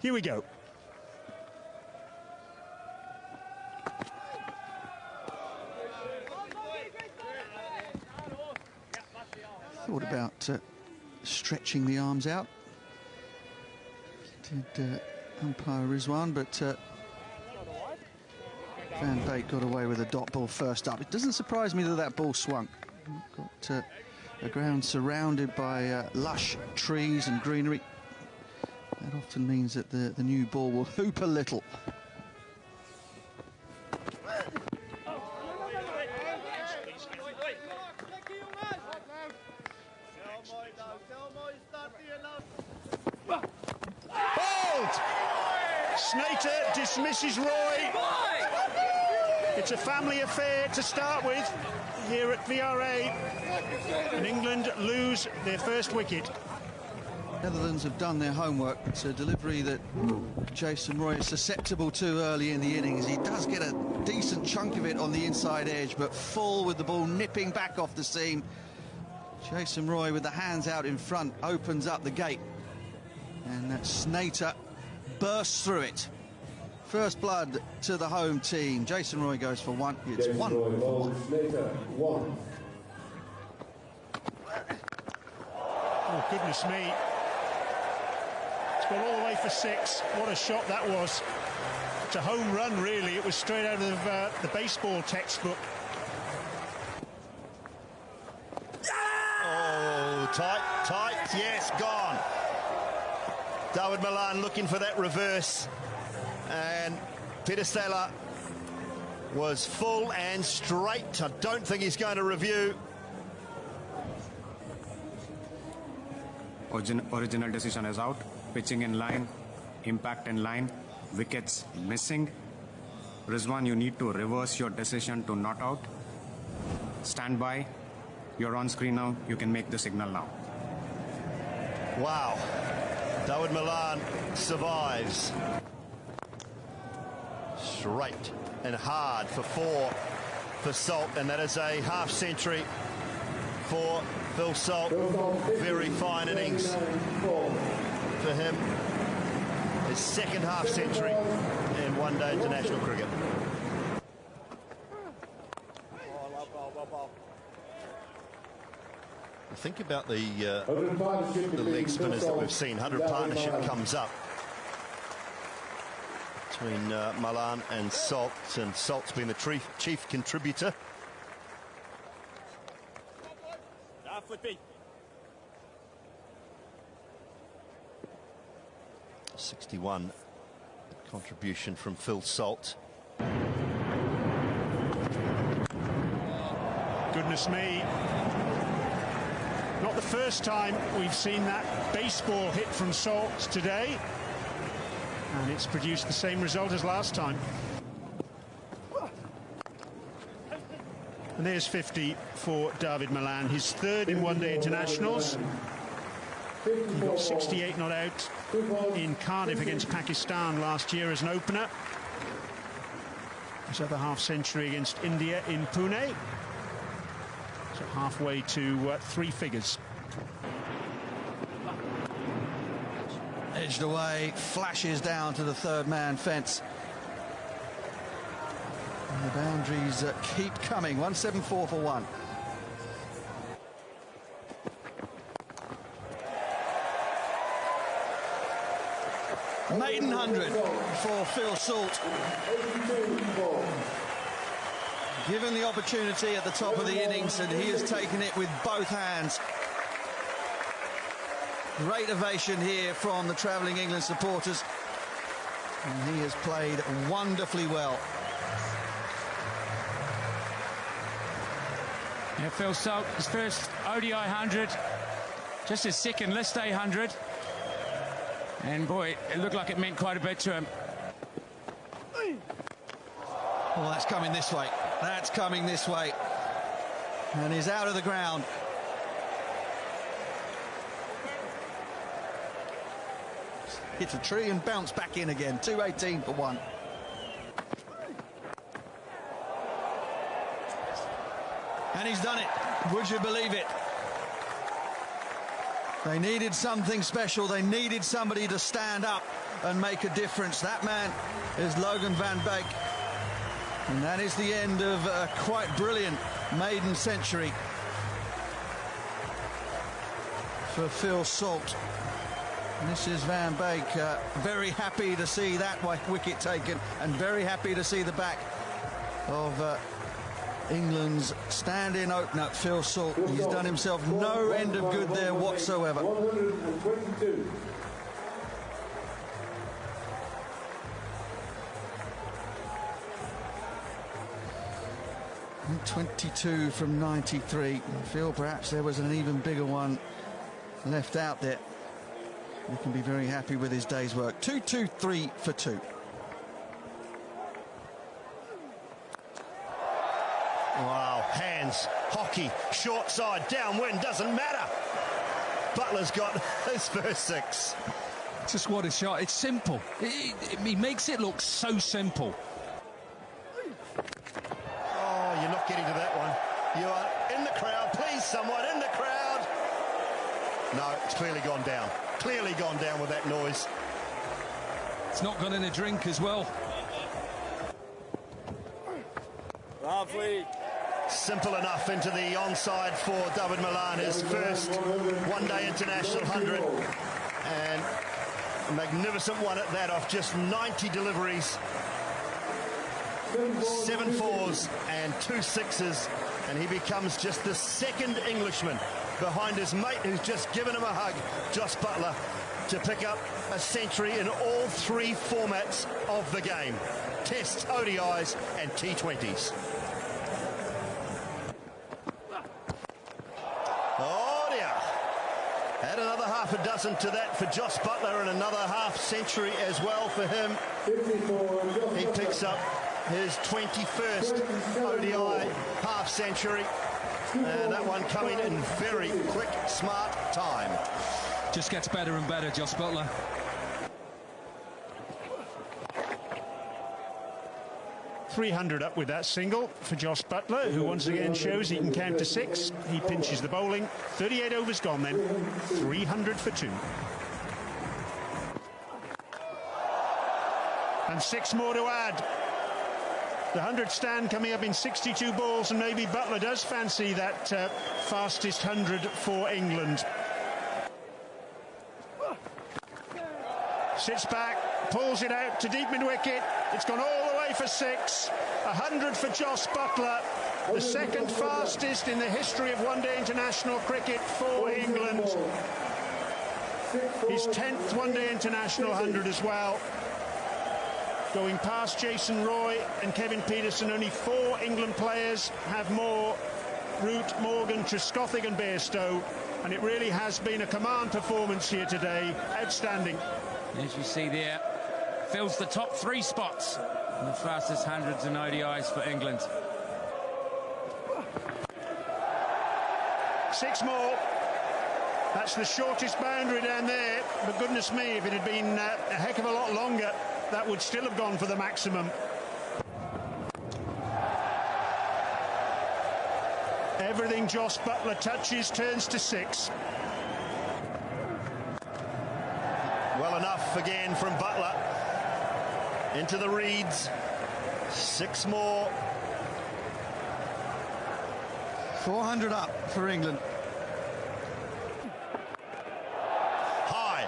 Here we go. Thought about stretching the arms out. Did umpire Rizwan, but Van Beek got away with a dot ball first up. It doesn't surprise me that that ball swung. Got a ground surrounded by lush trees and greenery. That often means that the new ball will hoop a little. Snater dismisses Roy. It's a family affair to start with here at VRA, and England lose their first wicket. Netherlands have done their homework. It's a delivery that Jason Roy is susceptible to early in the innings. He does get a decent chunk of it on the inside edge, but full with the ball nipping back off the seam. Jason Roy with the hands out in front opens up the gate, and that Snater bursts through it. First blood to the home team. Jason Roy goes for one. It's Jason 1 Roy, for 1. Snater, 1. Oh, goodness me. It's gone all the way for 6. What a shot that was. It's a home run, really. It was straight out of the baseball textbook. Oh, tight, yes, gone. David Malan looking for that reverse, and Pieterstella was full and straight. I don't think he's going to review. Original decision is out. Pitching in line, impact in line, wickets missing. Rizwan, you need to reverse your decision to not out. Stand by. You're on screen now. You can make the signal now. Wow. David Malan survives. Straight and hard for 4 for Salt, and that is a half century for Phil Salt. Very fine innings for him. His second half century in one-day international cricket. Think about the leg spinners that we've seen. 100 partnership comes up between Malan and Salt, and Salt's been the chief contributor. 61 contribution from Phil Salt. Goodness me. Not the first time we've seen that baseball hit from Salt today, and it's produced the same result as last time. And there's 50 for David Malan, his third in one-day internationals. He got 68 not out in Cardiff against Pakistan last year as an opener. His other half-century against India in Pune. So halfway to 3 figures. Edged away, flashes down to the third man fence. And the boundaries keep coming. 174 for 1. Maiden 100 for Phil Salt. Given the opportunity at the top of the innings, and he has taken it with both hands. Great ovation here from the travelling England supporters, and he has played wonderfully well. Yeah, Phil Salt, his first ODI 100, just his second list day 100, and boy, it looked like it meant quite a bit to him. Well, that's coming this way. That's coming this way. And he's out of the ground. Hit a tree and bounce back in again. 218 for 1. And he's done it. Would you believe it? They needed something special. They needed somebody to stand up and make a difference. That man is Logan van Beek. And that is the end of a quite brilliant maiden century for Phil Salt. And this is Van Beek, very happy to see that wicket taken and very happy to see the back of England's stand-in opener, Phil Salt. He's done himself no end of good there whatsoever. 122. 22 from 93. I feel perhaps there was an even bigger one left out there. He can be very happy with his day's work. 2-2-3 for 2. Wow, hands, hockey, short side, downwind, doesn't matter. Butler's got his first 6. Just what a shot. It's simple. He makes it look so simple. Oh, you're not getting to that one. You are in the crowd. Please, someone in the crowd. No, it's clearly gone down. Clearly gone down with that noise. It's not got in a drink as well. Lovely. Simple enough into the onside for Dawid Malan, his first one-day international 100. And a magnificent one at that, off just 90 deliveries. 7 4s and 2 6s. And he becomes just the second Englishman behind his mate who's just given him a hug, Jos Buttler, to pick up a century in all 3 formats of the game. Tests, ODIs and T20s. Oh dear. Add another half a dozen to that for Jos Buttler and another half century as well for him. He picks up his 21st ODI half century. And that one coming in very quick, smart time. Just gets better and better, Jos Buttler. .300 up with that single for Jos Buttler, who once again shows he can count to 6. He pinches the bowling. 38 overs gone then. 300 for 2. And 6 more to add. The 100 stand coming up in 62 balls, and maybe Buttler does fancy that fastest 100 for England. Sits back, pulls it out to deep mid-wicket. It's gone all the way for 6. 100 for Jos Buttler, the second fastest in the history of one-day international cricket for England. His 10th one-day international 100 as well. Going past Jason Roy and Kevin Peterson, only 4 England players have more. Root, Morgan, Trescothick and Bairstow. And it really has been a command performance here today. Outstanding. As you see there, fills the top 3 spots in the fastest hundreds and ODIs for England. 6 more. That's the shortest boundary down there. But goodness me, if it had been a heck of a lot longer, that would still have gone for the maximum. Everything Jos Buttler touches turns to 6. Well enough again from Buttler. Into the reeds. 6 more. 400 up for England. High.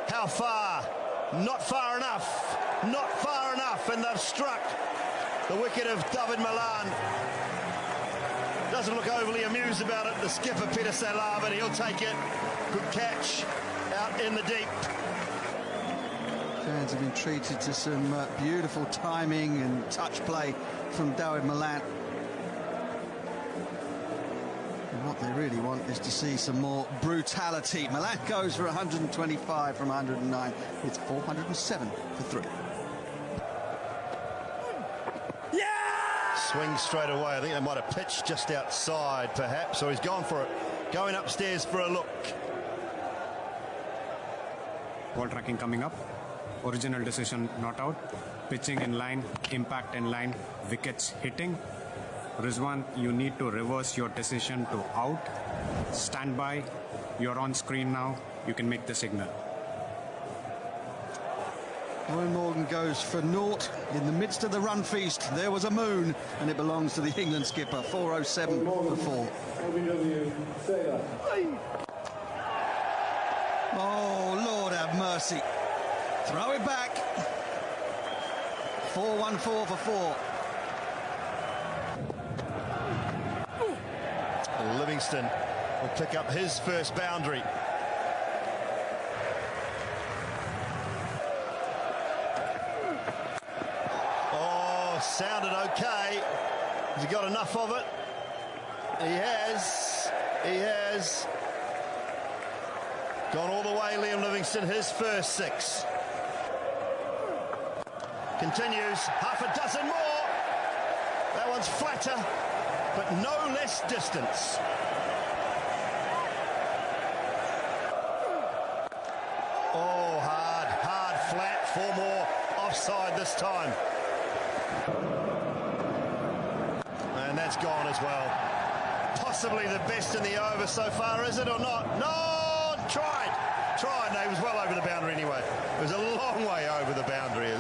How far? Not far enough. Not far enough. And they've struck the wicket of Dawid Malan. Doesn't look overly amused about it, the skipper Peter Salar, but he'll take it. Good catch out in the deep. Fans have been treated to some beautiful timing and touch play from Dawid Malan. And what they really want is to see some more brutality. Malan goes for 125 from 109. It's 407 for 3. Swings straight away. I think they might have pitched just outside, perhaps, or he's gone for it. Going upstairs for a look. Ball tracking coming up. Original decision not out. Pitching in line, impact in line, wickets hitting. Rizwan, you need to reverse your decision to out. Stand by, You're on screen now. You can make the signal. Eoin Morgan goes for naught in the midst of the run feast. There was a moon, and it belongs to the England skipper. 4:07 for 4. Oh, Lord have mercy. Throw it back. 4-1-4 for 4. Livingston will pick up his first boundary. Oh, sounded okay. Has he got enough of it? He has. He has. Gone all the way, Liam Livingston, his first 6. Continues, half a dozen more. That one's flatter, but no less distance. Oh, hard, flat, 4 more offside this time. And that's gone as well. Possibly the best in the over so far, is it or not? No, tried. No, he was well over the boundary anyway. It was a long way over the boundary.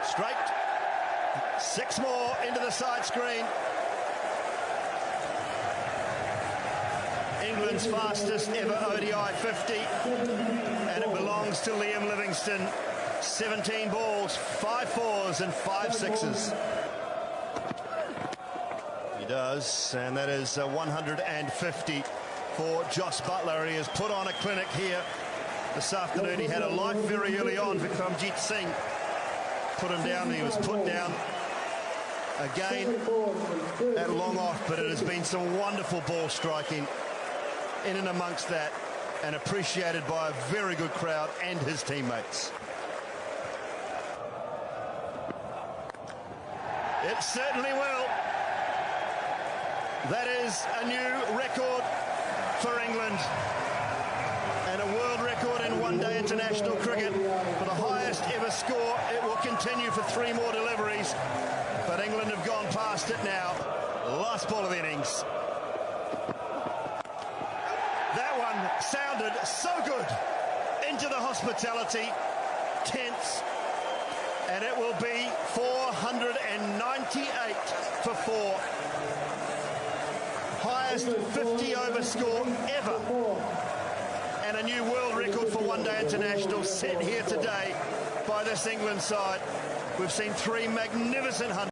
Straight. 6 more into the side screen. England's fastest ever ODI 50, and it belongs to Liam Livingston. 17 balls, 5 4s and 5 6s. He does, and that is 150 for Jos Buttler. He has put on a clinic here this afternoon. He had a life very early on. Vikramjit Singh put him down, and he was put down again at long off, but it has been some wonderful ball striking in and amongst that, and appreciated by a very good crowd and his teammates. It certainly will. That is a new record for England, and a world record in one-day international cricket for the highest ever score. It will continue for 3 more deliveries, but England have gone past it now. Last ball of the innings. That one sounded so good into the hospitality tents, and it will be 498 for 4. Highest 50 over score ever, and a new world record for one-day international set here today by this England side. We've seen 3 magnificent hundreds.